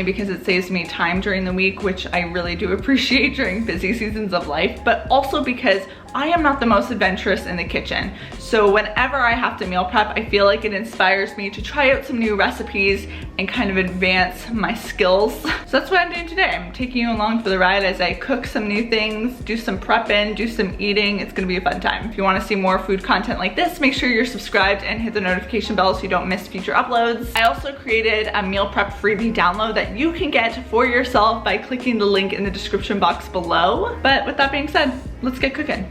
only because it saves me time during the week, which I really do appreciate during busy seasons of life, but also because I am not the most adventurous in the kitchen. So whenever I have to meal prep, I feel like it inspires me to try out some new recipes and kind of advance my skills. So that's what I'm doing today. I'm taking you along for the ride as I cook some new things, do some prepping, do some eating. It's gonna be a fun time. If you wanna see more food content like this, make sure you're subscribed and hit the notification bell so you don't miss future uploads. I also created a meal prep freebie download that you can get for yourself by clicking the link in the description box below. But with that being said, let's get cooking.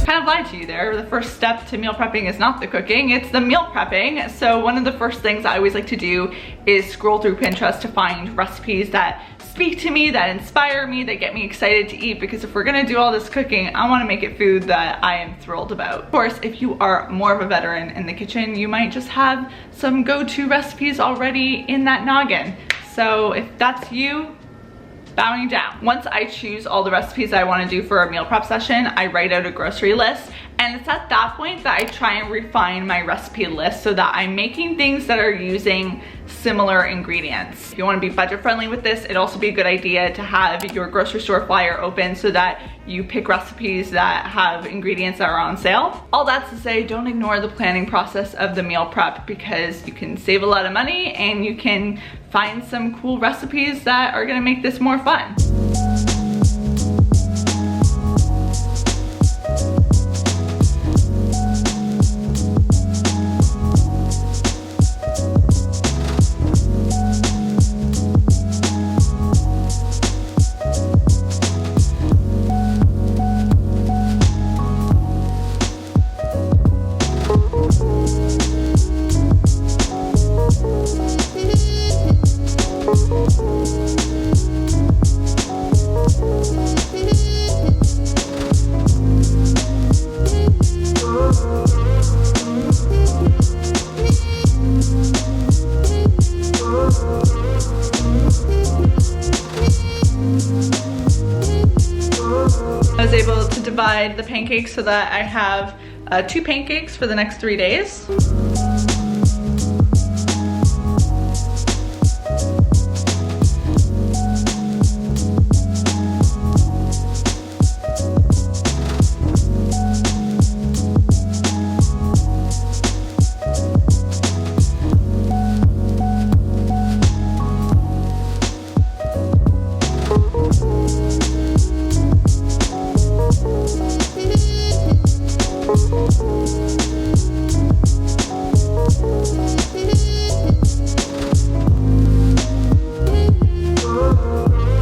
Kind of lied to you there. The first step to meal prepping is not the cooking, it's the meal prepping. So one of the first things I always like to do is scroll through Pinterest to find recipes that speak to me, that inspire me, that get me excited to eat, because if we're gonna do all this cooking, I wanna make it food that I am thrilled about. Of course, if you are more of a veteran in the kitchen, you might just have some go-to recipes already in that noggin. So if that's you, bowing down. Once I choose all the recipes I want to do for a meal prep session, I write out a grocery list, and it's at that point that I try and refine my recipe list so that I'm making things that are using similar ingredients. If you want to be budget friendly with this, it'd also be a good idea to have your grocery store flyer open so that you pick recipes that have ingredients that are on sale. All that's to say, don't ignore the planning process of the meal prep, because you can save a lot of money and you can find some cool recipes that are gonna make this more fun. I was able to divide the pancakes so that I have 2 pancakes for the next 3 days.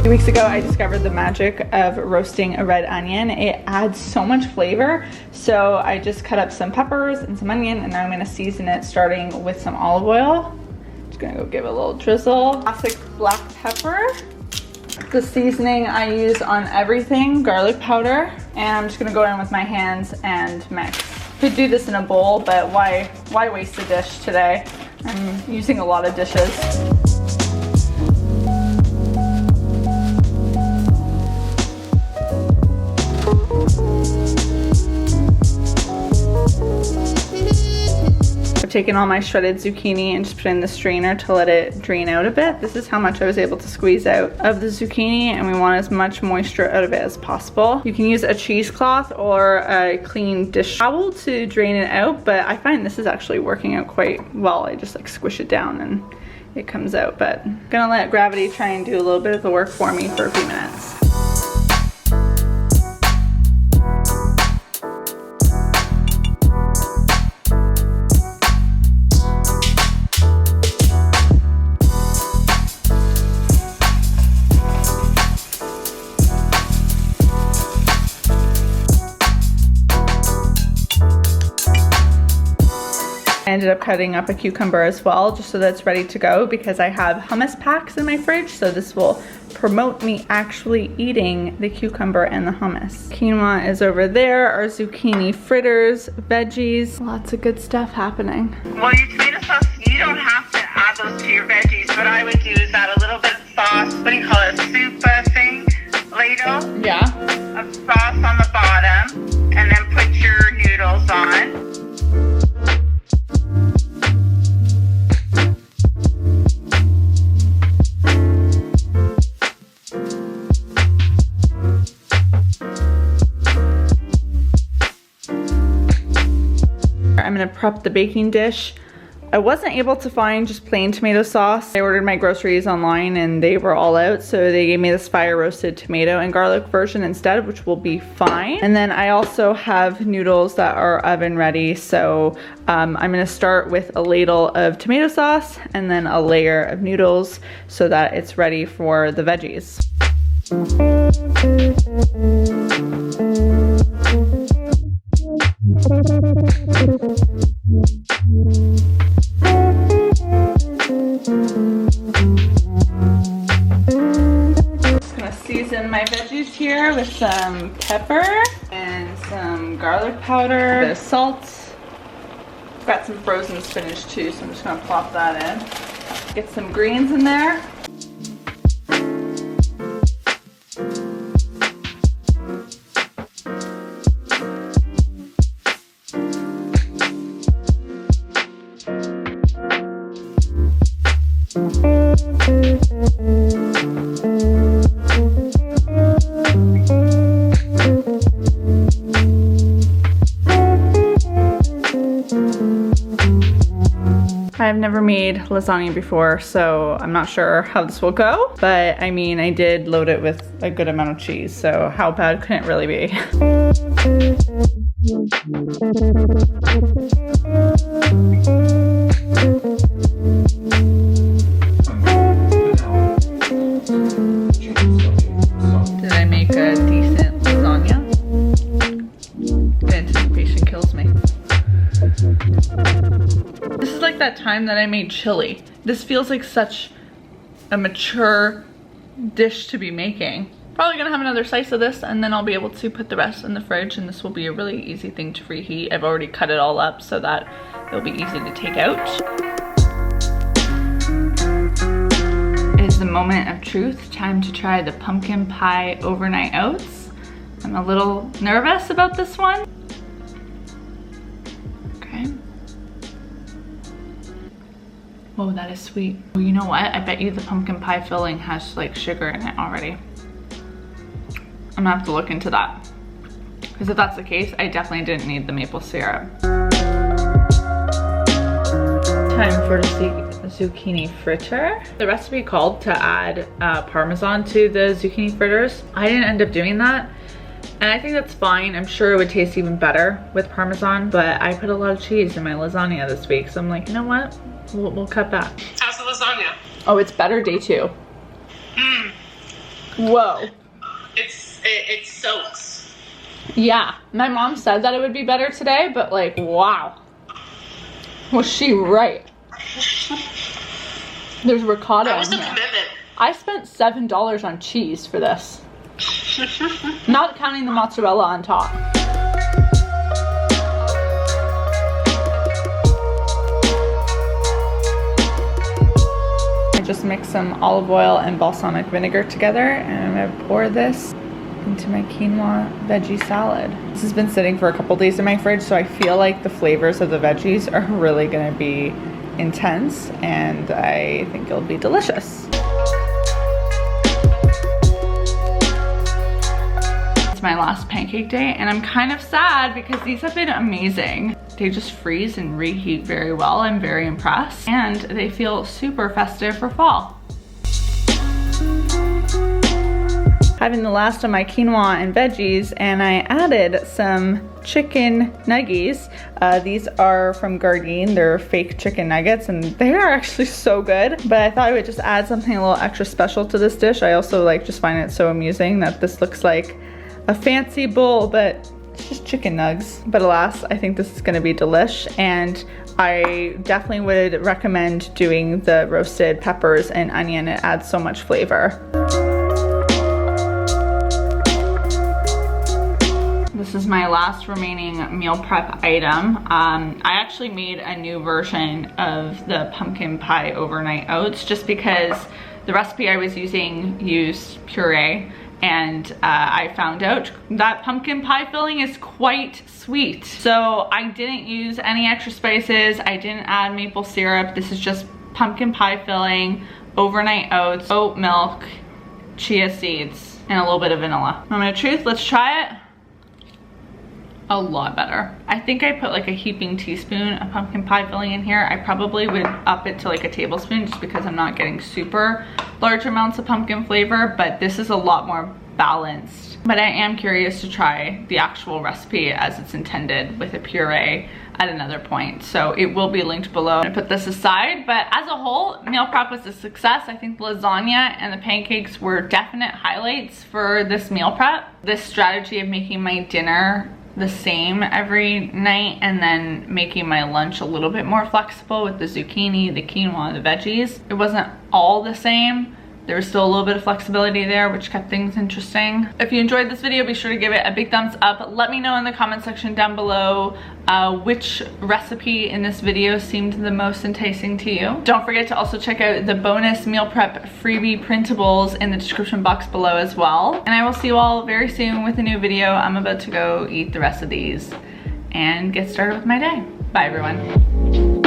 2 weeks ago, I discovered the magic of roasting a red onion. It adds so much flavor. So I just cut up some peppers and some onion, and now I'm gonna season it starting with some olive oil. Just gonna go give it a little drizzle. Classic black pepper. The seasoning I use on everything, garlic powder. And I'm just gonna go in with my hands and mix. Could do this in a bowl, but why waste a dish today? I'm using a lot of dishes. I've taken all my shredded zucchini and just put in the strainer to let it drain out a bit. This is how much I was able to squeeze out of the zucchini, and we want as much moisture out of it as possible. You can use a cheesecloth or a clean dish towel to drain it out, but I find this is actually working out quite well. I just like squish it down and it comes out, but I'm gonna let gravity try and do a little bit of the work for me for a few minutes. I ended up cutting up a cucumber as well, just so that it's ready to go, because I have hummus packs in my fridge, so this will promote me actually eating the cucumber and the hummus. Quinoa is over there, our zucchini fritters, veggies, lots of good stuff happening. Well, your tomato sauce, you don't have to add those to your veggies. What I would do is add a little bit of sauce, what do you call it, a soup thing, ladle? Yeah. Of sauce on the bottom, and then put your noodles on. gonna prep the baking dish. I wasn't able to find just plain tomato sauce. I ordered my groceries online and they were all out, so they gave me this fire roasted tomato and garlic version instead, which will be fine. And then I also have noodles that are oven ready, so I'm gonna start with a ladle of tomato sauce and then a layer of noodles so that it's ready for the veggies. Just gonna season my veggies here with some pepper and some garlic powder, a bit of salt. Got some frozen spinach too, so I'm just gonna plop that in. Get some greens in there. I've never made lasagna before, so I'm not sure how this will go, but I mean, I did load it with a good amount of cheese, so how bad can it really be? Did I make a decent lasagna? The anticipation kills me. This is like that time that I made chili. This feels like such a mature dish to be making. Probably gonna have another slice of this and then I'll be able to put the rest in the fridge, and this will be a really easy thing to reheat. I've already cut it all up so that it'll be easy to take out. It is the moment of truth. Time to try the pumpkin pie overnight oats. I'm a little nervous about this one. Okay. Oh, that is sweet. Well, you know what? I bet you the pumpkin pie filling has like sugar in it already. I'm gonna have to look into that. Because if that's the case, I definitely didn't need the maple syrup. Time for the zucchini fritter. The recipe called to add Parmesan to the zucchini fritters. I didn't end up doing that. And I think that's fine. I'm sure it would taste even better with Parmesan, but I put a lot of cheese in my lasagna this week. So I'm like, you know what? We'll cut back. How's the lasagna? Oh, it's better day 2. Mmm. Whoa. It soaks. Yeah, my mom said that it would be better today, but like, wow. Was she right? There's ricotta That was in a here. commitment. I spent $7 on cheese for this. Not counting the mozzarella on top. I just mixed some olive oil and balsamic vinegar together, and I'm gonna pour this into my quinoa veggie salad. This has been sitting for a couple days in my fridge, so I feel like the flavors of the veggies are really gonna be intense, and I think it'll be delicious. It's my last pancake day, and I'm kind of sad because these have been amazing. They just freeze and reheat very well. I'm very impressed, and they feel super festive for fall. Having the last of my quinoa and veggies, and I added some chicken nuggies. These are from Gardein. They're fake chicken nuggets, and they are actually so good, but I thought I would just add something a little extra special to this dish. I also just find it so amusing that this looks like a fancy bowl, but it's just chicken nugs. But alas, I think this is gonna be delish, and I definitely would recommend doing the roasted peppers and onion. It adds so much flavor. This is my last remaining meal prep item. I actually made a new version of the pumpkin pie overnight oats just because the recipe I was using used puree, and I found out that pumpkin pie filling is quite sweet. So I didn't use any extra spices. I didn't add maple syrup. This is just pumpkin pie filling, overnight oats, oat milk, chia seeds, and a little bit of vanilla. Moment of truth, let's try it. a lot better. I think I put like a heaping teaspoon of pumpkin pie filling in here. I probably would up it to like a tablespoon just because I'm not getting super large amounts of pumpkin flavor, but this is a lot more balanced. But I am curious to try the actual recipe as it's intended with a puree at another point, so it will be linked below. I'm gonna put this aside, but as a whole, meal prep was a success. I think the lasagna and the pancakes were definite highlights for this meal prep. This strategy of making my dinner the same every night and then making my lunch a little bit more flexible with the zucchini, the quinoa, the veggies. It wasn't all the same. There was still a little bit of flexibility there, which kept things interesting. If you enjoyed this video, be sure to give it a big thumbs up. Let me know in the comment section down below which recipe in this video seemed the most enticing to you. Don't forget to also check out the bonus meal prep freebie printables in the description box below as well. And I will see you all very soon with a new video. I'm about to go eat the rest of these and get started with my day. Bye everyone.